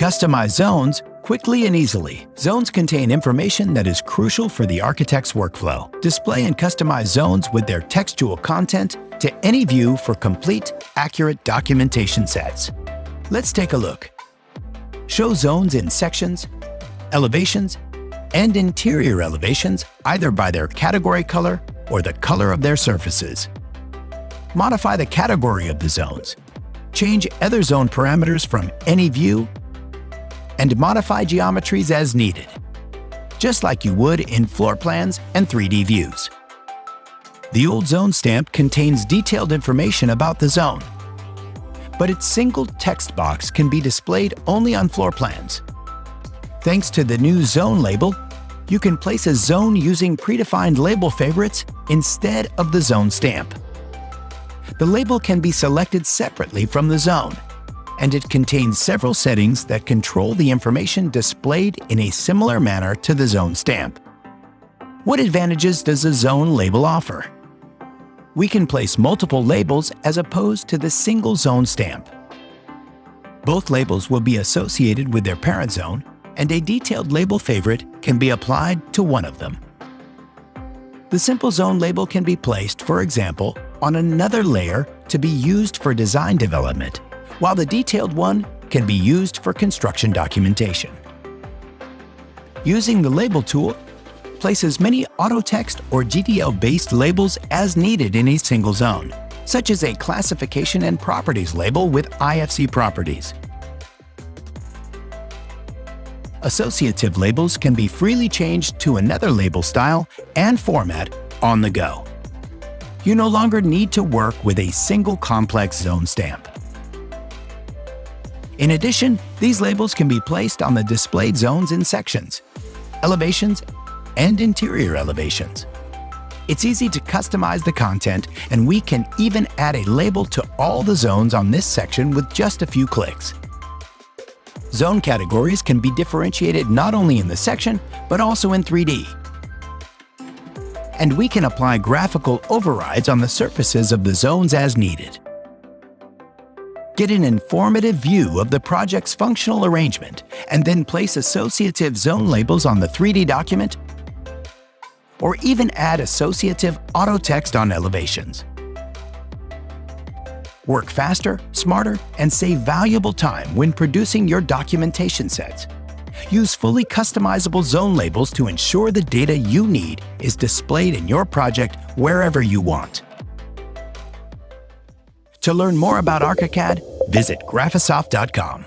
Customize zones quickly and easily. Zones contain information that is crucial for the architect's workflow. Display and customize zones with their textual content to any view for complete, accurate documentation sets. Let's take a look. Show zones in sections, elevations, and interior elevations either by their category color or the color of their surfaces. Modify the category of the zones. Change other zone parameters from any view and modify geometries as needed, just like you would in floor plans and 3D views. The old zone stamp contains detailed information about the zone, but its single text box can be displayed only on floor plans. Thanks to the new zone label, you can place a zone using predefined label favorites instead of the zone stamp. The label can be selected separately from the zone, and it contains several settings that control the information displayed in a similar manner to the zone stamp. What advantages does the zone label offer? We can place multiple labels as opposed to the single zone stamp. Both labels will be associated with their parent zone, and a detailed label favorite can be applied to one of them. The simple zone label can be placed, for example, on another layer to be used for design development, while the detailed one can be used for construction documentation. Using the Label tool, place as many auto text or GDL-based labels as needed in a single zone, such as a classification and properties label with IFC properties. Associative labels can be freely changed to another label style and format on the go. You no longer need to work with a single complex zone stamp. In addition, these labels can be placed on the displayed zones in sections, elevations, and interior elevations. It's easy to customize the content, and we can even add a label to all the zones on this section with just a few clicks. Zone categories can be differentiated not only in the section, but also in 3D. And we can apply graphical overrides on the surfaces of the zones as needed. Get an informative view of the project's functional arrangement, and then place associative zone labels on the 3D document, or even add associative auto text on elevations. Work faster, smarter, and save valuable time when producing your documentation sets. Use fully customizable zone labels to ensure the data you need is displayed in your project wherever you want. To learn more about Archicad, visit Graphisoft.com.